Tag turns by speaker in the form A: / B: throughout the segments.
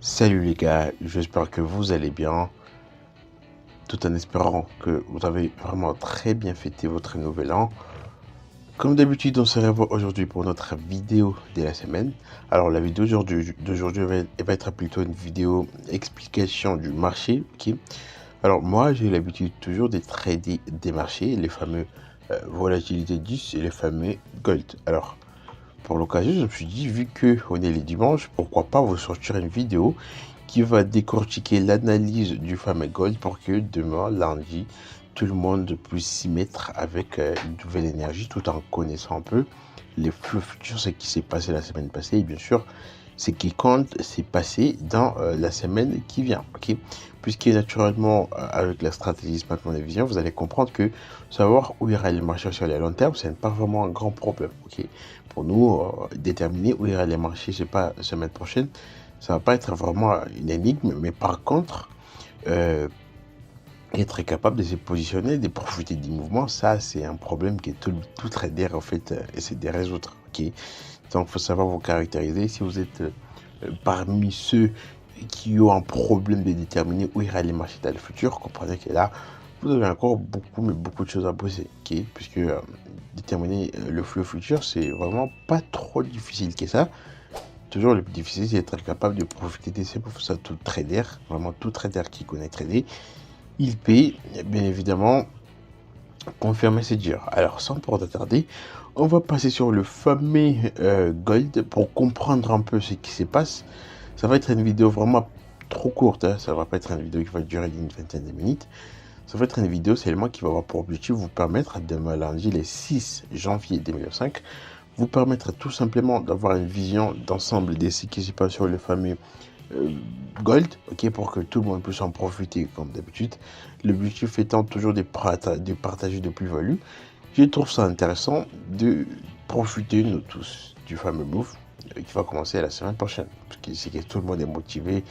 A: Salut les gars, j'espère que vous allez bien, tout en espérant que vous avez vraiment très bien fêté votre nouvel an. Comme d'habitude, on se revoit aujourd'hui pour notre vidéo de la semaine. Alors la vidéo d'aujourd'hui va être plutôt une vidéo explication du marché, ok? Alors moi, j'ai l'habitude toujours de trader des marchés, les fameux volatilité 10 et les fameux gold. Alors pour l'occasion, je me suis dit, vu que on est les dimanches, pourquoi pas vous sortir une vidéo qui va décortiquer l'analyse du fameux gold pour que demain, lundi, tout le monde puisse s'y mettre avec une nouvelle énergie tout en connaissant un peu les flux futurs, ce qui s'est passé la semaine passée et bien sûr ce qui compte s'est passé dans la semaine qui vient. Ok, puisque naturellement avec la stratégie Smart Money Vision, vous allez comprendre que savoir où ira le marché sur les long terme, ce n'est pas vraiment un grand problème. Ok, pour nous, déterminer où ira les marchés, je sais pas, semaine prochaine, ça va pas être vraiment une énigme, mais par contre, euh, être capable de se positionner, de profiter du mouvement, ça, c'est un problème que tout trader, en fait, essaie de résoudre. Ok, donc, il faut savoir vous caractériser. Si vous êtes parmi ceux qui ont un problème de déterminer où ira les marchés dans le futur, comprenez que là, vous avez encore beaucoup, mais beaucoup de choses à bosser. Ok, puisque déterminer le flux futur, c'est vraiment pas trop difficile que ça. Toujours le plus difficile, c'est d'être capable de profiter de ces pour ça. Tout trader, vraiment tout trader qui connaît trader, il paye, bien évidemment, confirmer c'est dur. Alors, sans pour tarder, on va passer sur le fameux Gold pour comprendre un peu ce qui se passe. Ça va être une vidéo vraiment trop courte, hein. Ça va pas être une vidéo qui va durer une vingtaine de minutes. Ça va être une vidéo seulement qui va avoir pour objectif vous permettre, demain lundi, le 6 janvier 2025, vous permettre tout simplement d'avoir une vision d'ensemble de ce qui se passe sur le fameux euh, Gold, ok, pour que tout le monde puisse en profiter comme d'habitude. L'objectif étant toujours de partager de plus-value. Je trouve ça intéressant de profiter, nous tous, du fameux move qui va commencer la semaine prochaine. Parce que c'est que tout le monde est motivé,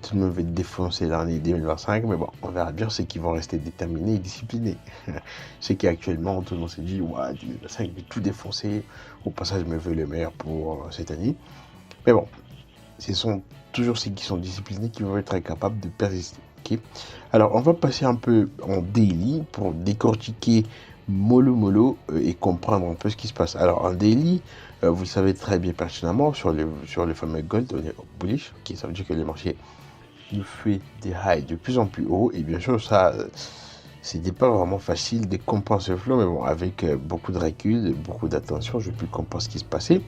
A: tout le monde veut défoncer l'année 2025, mais bon, on verra bien ceux qui vont rester déterminés et disciplinés. C'est qu'actuellement, tout le monde s'est dit, ouais, 2025, je vais tout défoncer. Au passage, je me veux le meilleur pour cette année. Mais bon, ce sont toujours ceux qui sont disciplinés qui vont être capables de persister. Okay, alors, on va passer un peu en daily pour décortiquer mollo et comprendre un peu ce qui se passe. Alors, en daily, vous le savez très bien pertinemment, sur le fameux gold, on est bullish. Okay, ça veut dire que les marchés nous fait des highs de plus en plus haut. Et bien sûr, ça, c'était pas vraiment facile de comprendre ce flow, mais bon, avec beaucoup de recul, beaucoup d'attention, je pu comprendre ce qui se passait.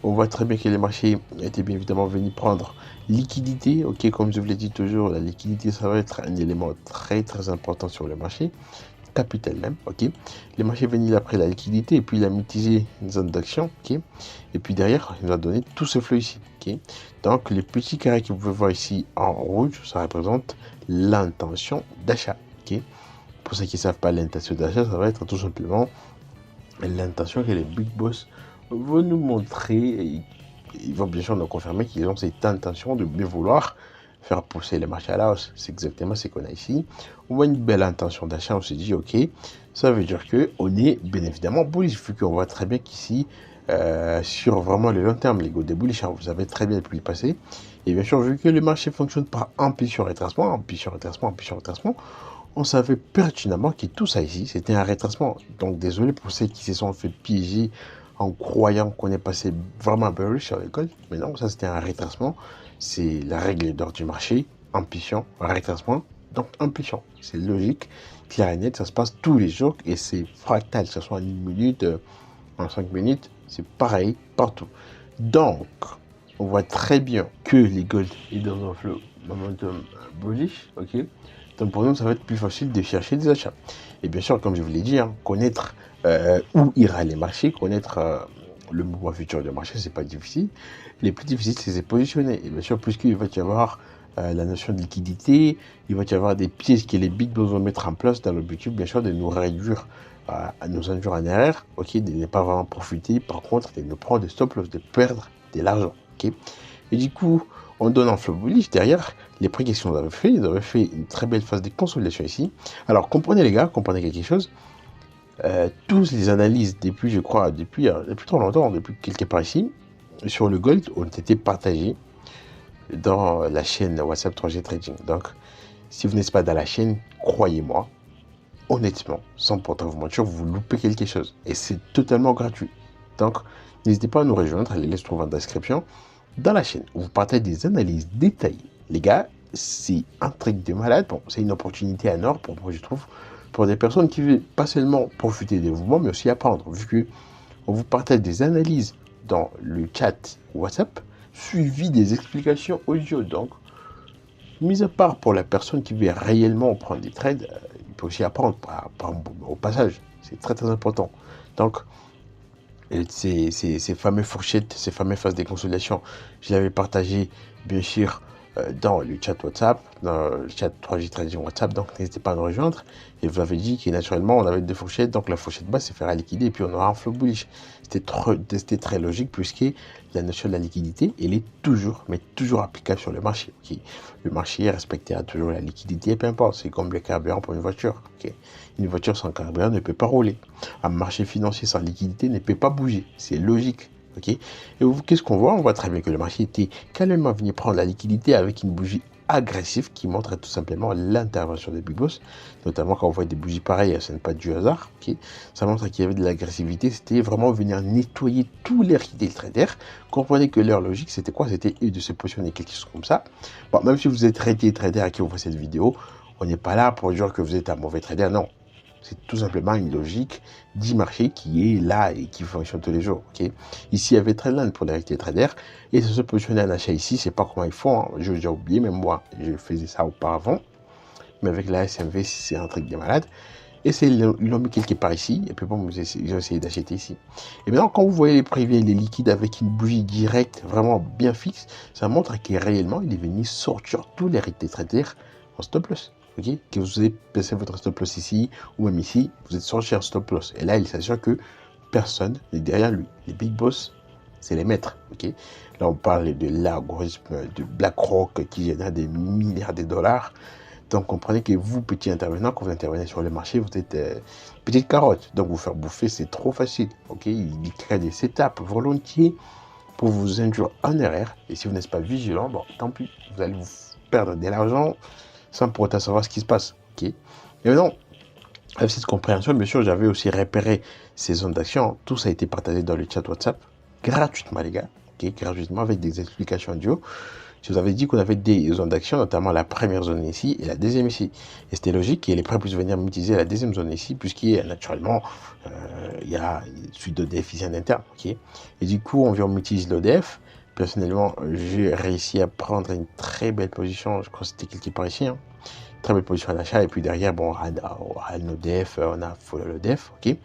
A: On voit très bien que les marchés étaient bien évidemment venus prendre liquidité. Ok, comme je vous l'ai dit toujours, la liquidité, ça va être un élément très très important sur le marché, capital même. Ok, les marchés venus après la liquidité et puis il a mitigé une zone d'action. Ok, et puis derrière, il nous a donné tout ce flot ici. Ok, donc les petits carrés que vous pouvez voir ici en rouge, ça représente l'intention d'achat. Ok, pour ceux qui ne savent pas l'intention d'achat, ça va être tout simplement l'intention que les big boss vont nous montrer. Et ils vont bien sûr nous confirmer qu'ils ont cette intention de bien vouloir faire pousser les marchés à la hausse. C'est exactement ce qu'on a ici. On voit une belle intention d'achat, on se dit ok, ça veut dire qu'on est bien évidemment bullish, vu qu'on voit très bien qu'ici, sur vraiment le long terme, les go des bullish, hein, vous avez très bien pu y passer. Et bien sûr, vu que le marché fonctionne par impulsion retracement, impulsion retracement, impulsion retracement, on savait pertinemment que tout ça ici, c'était un retracement. Donc désolé pour ceux qui se sont fait piéger en croyant qu'on est passé vraiment bearish sur l'école. Mais non, ça c'était un retracement. C'est la règle d'or du marché. Impulsion, retracement, donc impulsion. C'est logique, clair et net, ça se passe tous les jours et c'est fractal, que ce soit en une minute, en 5 minutes, c'est pareil partout. Donc, on voit très bien que les gold est dans un flow momentum bullish, ok. Donc pour nous, ça va être plus facile de chercher des achats. Et bien sûr, comme je vous l'ai dit, hein, connaître où ira les marchés, connaître le mouvement futur du marché, c'est pas difficile. Les plus difficiles, c'est de se positionner. Et bien sûr, puisqu'il va y avoir la notion de liquidité, il va y avoir des pièges que les big boss vont mettre en place dans l'objectif, bien sûr, de nous réduire à nous induire en erreur, ok, de ne pas vraiment profiter, par contre, de nous prendre des stop loss, de perdre de l'argent, ok. Et du coup, on donne un flow bullish derrière les prédictions qu'ils avaient fait. Ils avaient fait une très belle phase de consolidation ici. Alors, comprenez les gars, comprenez quelque chose. Tous les analyses depuis, je crois, depuis trop longtemps, depuis quelque part ici, sur le gold, ont été partagées dans la chaîne WhatsApp 3G Trading. Donc, si vous n'êtes pas dans la chaîne, croyez-moi, honnêtement, sans porter vous mentir, vous loupez quelque chose. Et c'est totalement gratuit. Donc, n'hésitez pas à nous rejoindre. Les liens se trouvent en description. Dans la chaîne, vous partagez des analyses détaillées. Les gars, c'est un truc de malade. Bon, c'est une opportunité en or pour moi, je trouve, pour des personnes qui veulent pas seulement profiter des mouvements, mais aussi apprendre. Vu que on vous partage des analyses dans le chat WhatsApp, suivi des explications audio. Donc, mis à part pour la personne qui veut réellement prendre des trades, il peut aussi apprendre au passage. C'est très très important. Donc, ces fameuses fourchettes, ces fameuses phases de consolidation, je l'avais partagé bien sûr dans le chat WhatsApp, dans le chat 3G Trading WhatsApp, donc n'hésitez pas à nous rejoindre. Et vous avez dit que naturellement on avait deux fourchettes, donc la fourchette basse c'est faire à liquider et puis on aura un flow bullish. C'était très logique puisque la notion de la liquidité, elle est toujours, mais toujours applicable sur le marché. Okay. Le marché respectera toujours la liquidité, peu importe, c'est comme le carburant pour une voiture. Okay. Une voiture sans carburant ne peut pas rouler. Un marché financier sans liquidité ne peut pas bouger, c'est logique. Okay. Et qu'est-ce qu'on voit? On voit très bien que le marché était calmement venu prendre la liquidité avec une bougie agressive qui montre tout simplement l'intervention des big boss, notamment quand on voit des bougies pareilles, ce n'est pas du hasard. Okay. Ça montre qu'il y avait de l'agressivité, c'était vraiment venir nettoyer tous les retail traders. Comprenez que leur logique c'était quoi? C'était de se positionner quelque chose comme ça. Bon, même si vous êtes retail trader à qui on voit cette vidéo, on n'est pas là pour dire que vous êtes un mauvais trader, non. C'est tout simplement une logique du marché qui est là et qui fonctionne tous les jours. Okay. Ici, il y avait Trendline pour les retail traders et se positionner en achat ici, c'est pas comment ils font. Hein. J'ai oublié, même moi, je faisais ça auparavant. Mais avec la SMV, c'est un truc de malade. Et ils l'ont mis quelque part ici. Et puis bon, ils ont essayé d'acheter ici. Et maintenant, quand vous voyez les privés, les liquides avec une bougie directe, vraiment bien fixe, ça montre que réellement, il est venu sortir tous les retail traders en stop loss. Okay, que vous avez placé votre stop loss ici ou même ici, vous êtes sorti en stop loss. Et là, il s'assure que personne n'est derrière lui. Les big boss, c'est les maîtres. Okay. Là, on parle de l'algorithme de BlackRock qui génère des milliards de dollars. Donc, comprenez que vous, petit intervenant, quand vous intervenez sur le marché, vous êtes petite carotte. Donc, vous faire bouffer, c'est trop facile. Okay. Il crée des setups volontiers pour vous induire en erreur. Et si vous n'êtes pas vigilant, bon, tant pis, vous allez vous perdre de l'argent sans pour autant savoir ce qui se passe. Okay. Et maintenant, avec cette compréhension, bien sûr, j'avais aussi repéré ces zones d'action. Tout ça a été partagé dans le chat WhatsApp, gratuitement, les gars. Okay, gratuitement, avec des explications audio. Je vous avais dit qu'on avait des zones d'action, notamment la première zone ici et la deuxième ici. Et c'était logique que les prêts puissent venir m'utiliser la deuxième zone ici, puisqu'il y a naturellement, il y a suite d'ODF ici en interne. Okay. Et du coup, on vient m'utiliser l'ODF. Personnellement, j'ai réussi à prendre une très belle position. Je crois que c'était quelque part ici. Hein. Très belle position à l'achat. Et puis derrière, bon, on a l'ODF, on a follow l'ODF. Okay.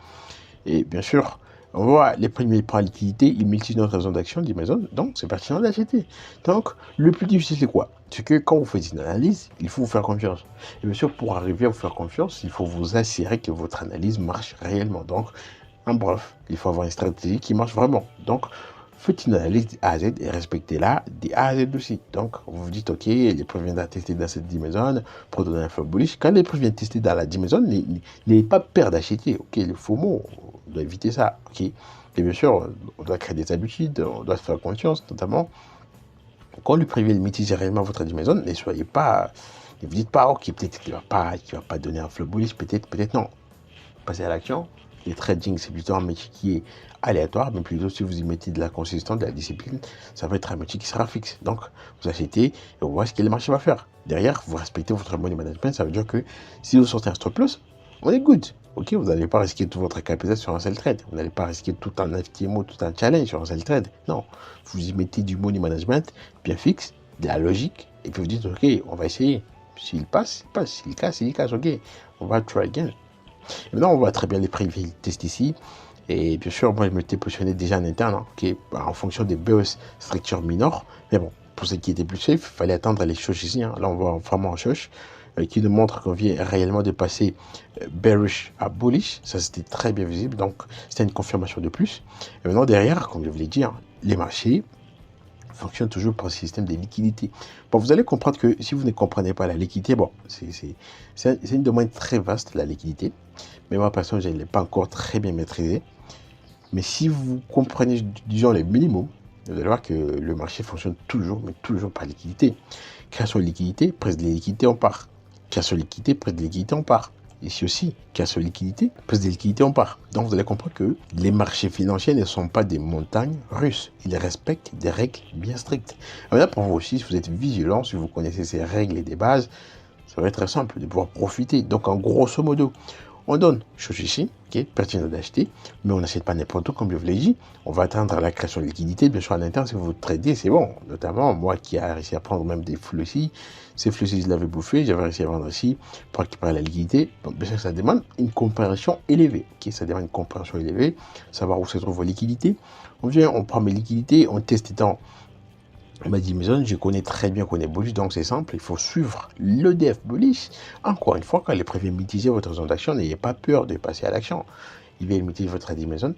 A: Et bien sûr, on voit les premiers points à liquidité, ils multiplient notre zone d'action d'Amazon. Donc, c'est pertinent d'acheter. Donc, le plus difficile, c'est quoi? C'est que quand vous faites une analyse, il faut vous faire confiance. Et bien sûr, pour arriver à vous faire confiance, il faut vous assurer que votre analyse marche réellement. Donc, en bref, il faut avoir une stratégie qui marche vraiment. Donc, faites une analyse A à Z et respectez-la des A à Z aussi. Donc, vous vous dites, OK, les prix viennent tester dans cette dimension pour donner un flow bullish. Quand les prix viennent tester dans la dimension, n'ayez pas peur d'acheter. OK, le faux mot, on doit éviter ça. OK. Et bien sûr, on doit créer des habitudes, on doit se faire confiance, notamment. Quand le prix vient mitiger réellement votre dimension, ne soyez pas, ne vous dites pas, OK, peut-être qu'il ne va pas donner un flow bullish, peut-être non. Passez à l'action. Le trading, c'est plutôt un métier qui est aléatoire, mais plutôt si vous y mettez de la consistance, de la discipline, ça va être un métier qui sera fixe. Donc, vous achetez et vous voyez ce que le marché va faire. Derrière, vous respectez votre money management, ça veut dire que si vous sortez un stop loss, on est good. Ok, vous n'allez pas risquer tout votre capital sur un seul trade. Vous n'allez pas risquer tout un FTMO, tout un challenge sur un seul trade. Non, vous y mettez du money management bien fixe, de la logique, et puis vous dites, ok, on va essayer. S'il passe, il passe. S'il casse, il casse. Ok, on va try again. Et maintenant, on voit très bien les prix test ici. Et bien sûr, moi, je m'étais positionné déjà en interne, hein, okay, en fonction des BOS structure mineure. Mais bon, pour ceux qui étaient plus safe, il fallait attendre les shows ici. Hein. Là, on voit vraiment un show qui nous montre qu'on vient réellement de passer bearish à bullish. Ça, c'était très bien visible. Donc, c'était une confirmation de plus. Et maintenant, derrière, comme je vous l'ai dit, hein, les marchés fonctionnent toujours par un système de liquidité. Bon, vous allez comprendre que si vous ne comprenez pas la liquidité, bon, c'est une domaine très vaste, la liquidité. Mais moi, personnellement, je ne l'ai pas encore très bien maîtrisé. Mais si vous comprenez, disons, les minimums, vous allez voir que le marché fonctionne toujours, mais toujours par liquidité. Création de liquidité, prise de liquidité, on part. Création de liquidité, prise de liquidité, on part. Ici aussi, création de liquidité, prise de liquidité, on part. Donc vous allez comprendre que les marchés financiers ne sont pas des montagnes russes. Ils respectent des règles bien strictes. Alors là, pour vous aussi, si vous êtes vigilant, si vous connaissez ces règles et des bases, ça va être très simple de pouvoir profiter. Donc en grosso modo, on donne chose ici, qui est pertinent d'acheter, mais on n'achète pas n'importe où, comme je vous l'ai dit. On va atteindre la création de liquidité. Bien sûr, à l'interne, si vous tradez, c'est bon. Notamment, moi qui ai réussi à prendre même des flux ici, ces flux ici, je l'avais bouffé, j'avais réussi à vendre ici pour récupérer la liquidité. Donc, bien sûr, ça demande une compréhension élevée. Ça demande une compréhension élevée, savoir où se trouvent vos liquidités. On vient, on prend mes liquidités, on teste étant. On m'a dit, Maison, je connais très bien qu'on est bullish, donc c'est simple, il faut suivre l'EDF bullish. Encore une fois, quand les prévient mitiger votre zone d'action, n'ayez pas peur de passer à l'action. Il vient mitiger votre trading Maison,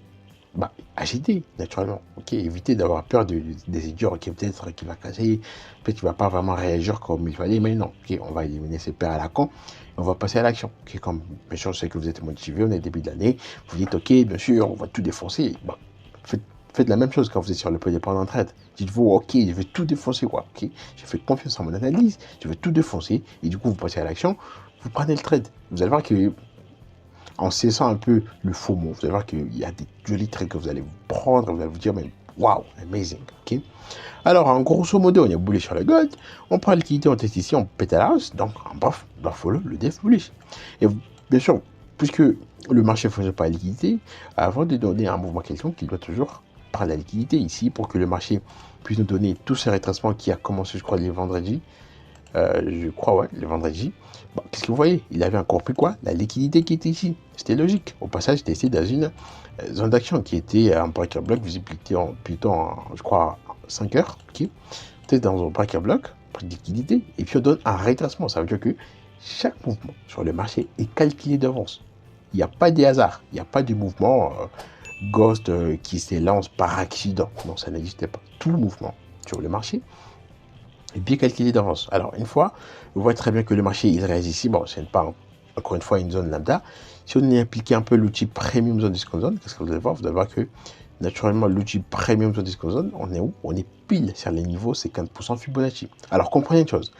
A: achetez, naturellement. Ok, évitez d'avoir peur des idiots, ok, peut-être qu'il va casser, peut-être qu'il ne va pas vraiment réagir comme il fallait, mais non, ok, on va éliminer ces peurs à la con, on va passer à l'action. Ok, comme bien sûr, je sais que vous êtes motivé, on est début de l'année, vous dites, ok, bien sûr, on va tout défoncer. Faites la même chose quand vous êtes sur le point de départ en trade. Dites-vous, ok, je vais tout défoncer, quoi. Ok, je fais confiance en mon analyse, je vais tout défoncer, et du coup, vous passez à l'action, vous prenez le trade. Vous allez voir que, en cessant un peu le faux mot, vous allez voir qu'il y a des jolis trades que vous allez vous prendre, vous allez vous dire, mais waouh, amazing, ok. Alors, en grosso modo, on est bullish sur le gold, on prend la liquidité, on teste ici, on pète à la hausse, donc, en bref, on doit follow le def bullish. Et bien sûr, puisque le marché ne fonctionne pas à la liquidité, avant de donner un mouvement quelconque, il doit toujours prendre la liquidité ici pour que le marché puisse nous donner tous ces retracements qui a commencé, je crois, les vendredis. Le vendredi. Bon, qu'est-ce que vous voyez? Il avait encore plus quoi? La liquidité qui était ici. C'était logique. Au passage, c'était ici dans une zone d'action qui était un breaker block, visibilité plutôt je crois, 5 heures. Okay. C'était dans un breaker block, prix de liquidité, et puis on donne un retracement. Ça veut dire que chaque mouvement sur le marché est calculé d'avance. Il n'y a pas de hasard. Il n'y a pas de mouvement ghost qui s'élance par accident. Non, ça n'existait pas. Tout mouvement sur le marché est bien calculé d'avance. Alors, une fois, vous voyez très bien que le marché, il réagit ici. Bon, ce n'est pas, encore une fois, une zone lambda. Si on y applique un peu l'outil Premium Zone Discount Zone, qu'est-ce que vous allez voir? Vous allez voir que, naturellement, l'outil Premium Zone Discount Zone, on est où? On est pile sur les niveaux 50% Fibonacci. Alors, comprenez une chose.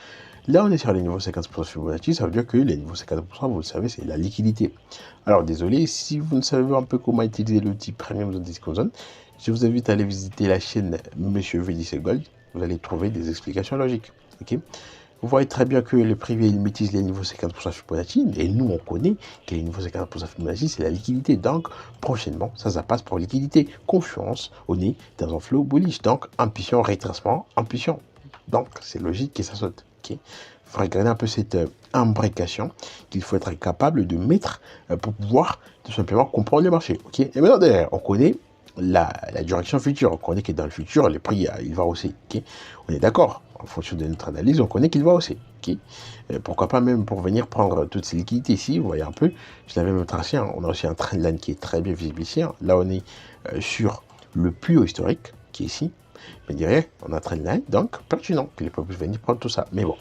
A: Là, on est sur les niveaux 50% Fibonacci, ça veut dire que les niveaux 50%, vous le savez, c'est la liquidité. Alors, désolé, si vous ne savez un peu comment utiliser l'outil Premium Zone Discount Zone, je vous invite à aller visiter la chaîne Monsieur VDC Gold. Vous allez trouver des explications logiques. Okay, vous voyez très bien que le privé il maîtrise les niveaux 50% Fibonacci, et nous on connaît que les niveaux 50% Fibonacci c'est la liquidité. Donc prochainement ça passe pour liquidité. Confiance, on est dans un flow bullish. Donc impulsion, retracement, impulsion. Donc c'est logique que ça saute. Okay, il faut regarder un peu cette imbrication qu'il faut être capable de mettre pour pouvoir tout simplement comprendre le marché. Okay, et maintenant derrière on connaît la direction future. On connaît que dans le futur, le prix il va hausser. Okay, on est d'accord. En fonction de notre analyse, on connaît qu'il va hausser. Okay, pourquoi pas même pour venir prendre toutes ces liquidités ici. Vous voyez un peu, je l'avais même tracé. Hein, on a aussi un trendline qui est très bien visible ici. Hein. Là, on est sur le plus haut historique qui est ici. Mais derrière, on a un trendline, donc pertinent qu'il peut venir prendre tout ça. Mais bon,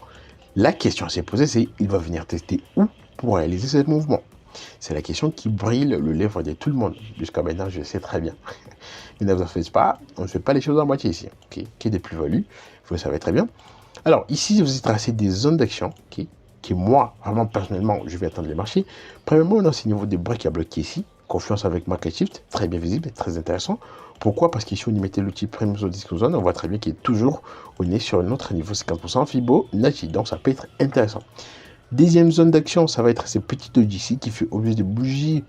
A: la question à se poser, c'est il va venir tester où pour réaliser ce mouvement? C'est la question qui brille le lèvre de tout le monde. Jusqu'à maintenant, je le sais très bien. Mais ne vous en faites pas, on ne fait pas les choses à moitié ici. Okay, qui est des plus-values, vous le savez très bien. Alors, ici, je vous ai tracé des zones d'action qui, moi, vraiment personnellement, je vais attendre les marchés. Premièrement, on a ce niveau de break à bloquer ici. Confiance avec Market Shift, très bien visible et très intéressant. Pourquoi? Parce qu'ici, on y mettait l'outil Premium Discount Zone, on voit très bien qu'il est toujours, on est sur notre niveau 50% Fibonacci. Donc, ça peut être intéressant. Deuxième zone d'action, ça va être ces petites doji ici qui fait objet de bougies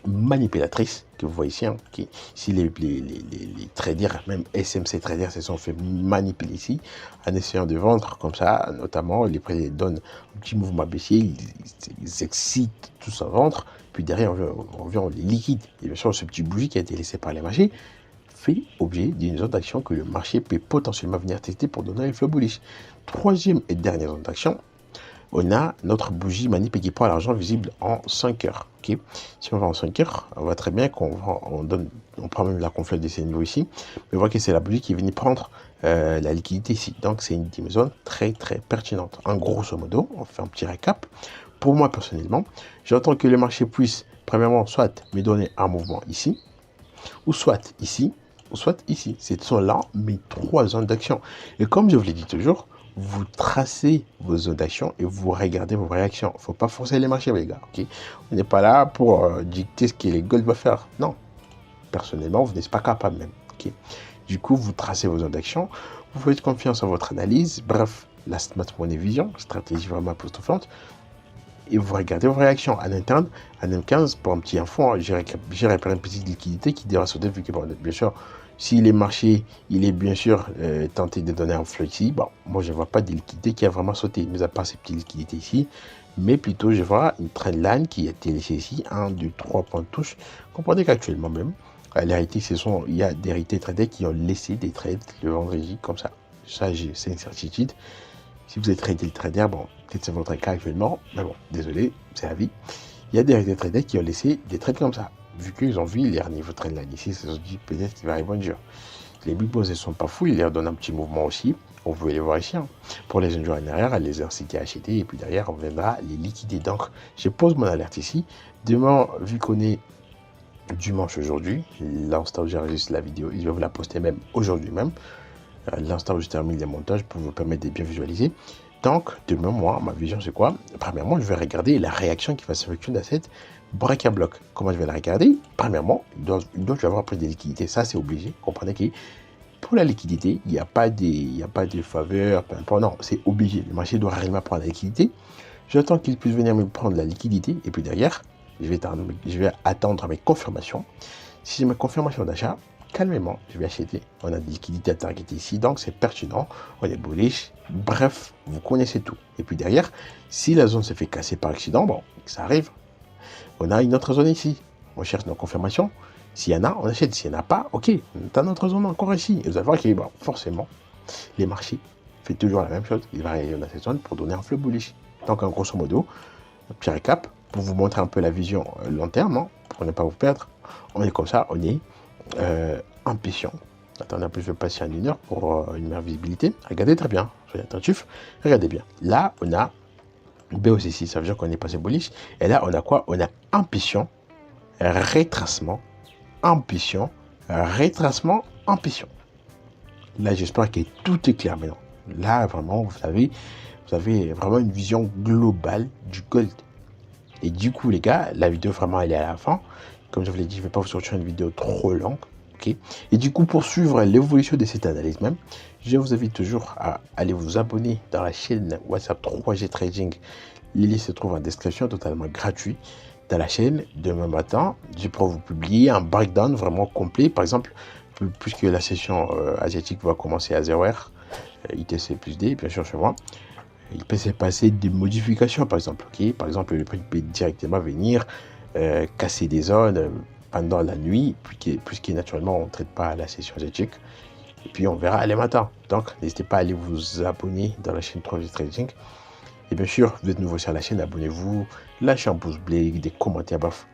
A: manipulatrices que vous voyez ici. Hein, qui, si les traders, même SMC traders, se sont fait manipuler ici en essayant de vendre comme ça, notamment les prix donnent un petit mouvement baissier, ils excitent tous à vendre, puis derrière on les liquide. Et bien sûr, ce petit bougie qui a été laissé par les marchés fait objet d'une zone d'action que le marché peut potentiellement venir tester pour donner un flow bullish. Troisième et dernière zone d'action, on a notre bougie manip qui prend l'argent visible en 5 heures. Okay, si on va en 5 heures, on voit très bien qu'on prend même la confluence de ces niveaux ici. Mais on voit que c'est la bougie qui est venue prendre la liquidité ici. Donc c'est une zone très très pertinente. En grosso modo, on fait un petit récap. Pour moi personnellement, j'entends que le marché puisse, premièrement, soit me donner un mouvement ici, ou soit ici, soit ici. Ce sont là mes 3 zones d'action. Et comme je vous l'ai dit toujours, vous tracez vos zones d'action et vous regardez vos réactions. Il ne faut pas forcer les marchés, les gars. Ok, on n'est pas là pour dicter ce que les gold va faire. Non. Personnellement, vous n'êtes pas capable même. Ok. Du coup, vous tracez vos zones d'action. Vous faites confiance en votre analyse. Bref, la Smart Money Vision, stratégie vraiment époustouflante. Et vous regardez vos réactions. À l'interne, à M15, pour un petit info, j'ai récupéré une petite liquidité qui devrait sauter vu que, bon, bien sûr, si les marchés, il est bien sûr tenté de donner un flux ici, bon, moi je ne vois pas de liquidité qui a vraiment sauté, mais à part ces petites liquidités ici, mais plutôt je vois une trendline qui a été laissée ici, 1, 2, 3 points de touche. Comprenez qu'actuellement même, il y a des retail traders qui ont laissé des trades le vendredi comme ça. Ça, c'est une certitude. Si vous êtes retail trader, bon, peut-être c'est votre cas actuellement, mais bon, désolé, c'est la vie. Il y a des retail traders qui ont laissé des trades comme ça. Vu qu'ils ont vu les niveaux de trendline ici, ils se sont dit peut-être qu'il va arriver un jour. Les big boss ne sont pas fous, ils leur donnent un petit mouvement aussi. On peut les voir ici. Hein. Pour les jours en arrière, les inciter à acheter et puis derrière, on viendra les liquider. Donc, je pose mon alerte ici. Demain, vu qu'on est dimanche aujourd'hui, l'instant où j'enregistre la vidéo, je vais vous la poster même aujourd'hui même. L'instant où je termine les montages pour vous permettre de bien visualiser. Donc, demain, moi, ma vision, c'est quoi? Premièrement, je vais regarder la réaction qui va s'effectuer dans cette break à bloc. Comment je vais la regarder? Premièrement, donc je vais avoir pris des liquidités. Ça, c'est obligé. Comprenez que pour la liquidité, il n'y a pas de faveur. Non, c'est obligé. Le marché doit réellement prendre la liquidité. J'attends qu'il puisse venir me prendre la liquidité. Et puis derrière, je vais attendre mes confirmations. Si j'ai mes confirmations d'achat, calmement, je vais acheter. On a des liquidités à targeter ici, donc c'est pertinent. On est bullish. Bref, vous connaissez tout. Et puis derrière, si la zone se fait casser par accident, bon, ça arrive. On a une autre zone ici. On cherche nos confirmations. S'il y en a, on achète. S'il n'y en a pas, ok. On a notre zone encore ici. Et vous allez voir que, bon, forcément, les marchés font toujours la même chose. Ils vont arriver dans cette zone pour donner un flux bullish. Donc, en grosso modo, un petit récap pour vous montrer un peu la vision long terme, hein, pour ne pas vous perdre. On est comme ça, on est impatient. Attendez un peu, je vais passer en 1 heure pour une meilleure visibilité. Regardez très bien, soyez attentifs. Regardez bien. Là, on a BOC6, ça veut dire qu'on est passé bullish. Et là, on a quoi? On a impatient, retracement, impatient, retracement, impatient. Là, j'espère que tout est clair maintenant. Là, vraiment, vous avez vraiment une vision globale du gold. Et du coup, les gars, la vidéo, vraiment, elle est à la fin. Comme je vous l'ai dit, je ne vais pas vous sortir une vidéo trop longue. Okay. Et du coup, pour suivre l'évolution de cette analyse même, je vous invite toujours à aller vous abonner dans la chaîne WhatsApp 3G Trading. Le lien se trouve en description, totalement gratuit. Dans la chaîne, demain matin, je pourrai vous publier un breakdown vraiment complet. Par exemple, puisque la session asiatique va commencer à 0h, ITC plus D, bien sûr chez moi, il peut se passer des modifications, par exemple. Okay. Par exemple, le prix peut directement venir casser des zones pendant la nuit, puisque naturellement on ne traite pas la session asiatique. Et puis on verra les matins. Donc n'hésitez pas à aller vous abonner dans la chaîne 3G Trading. Et bien sûr, vous êtes nouveau sur la chaîne, abonnez-vous, lâchez un pouce bleu, des commentaires, bref.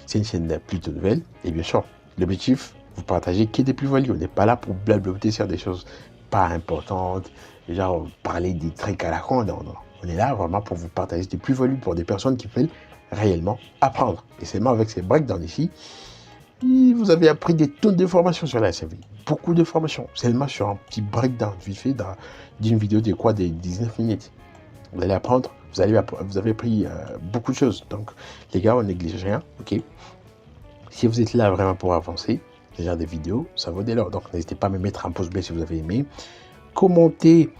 A: C'est une chaîne plutôt nouvelle. Et bien sûr, l'objectif, vous partagez qui est des plus-values. On n'est pas là pour blablater sur des choses pas importantes, genre parler des trucs à la con. Non, non. On est là vraiment pour vous partager des plus-values pour des personnes qui veulent réellement apprendre. Et seulement avec ces breakdowns ici, vous avez appris des tonnes de formations sur la SMV. Beaucoup de formations. Seulement sur un petit breakdown vite fait d'une vidéo de quoi, des 19 minutes. Vous allez apprendre, vous avez appris beaucoup de choses. Donc, les gars, on néglige rien, ok? Si vous êtes là vraiment pour avancer, ce genre de vidéos, ça vaut des l'or. Donc, n'hésitez pas à me mettre un pouce bleu si vous avez aimé. Commentez,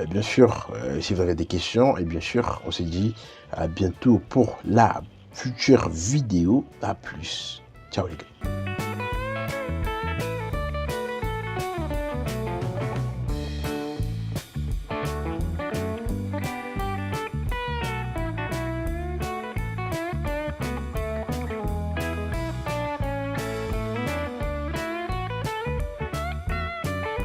A: bien sûr, si vous avez des questions. Et bien sûr, on se dit à bientôt pour la future vidéo. À plus. Ciao les gars.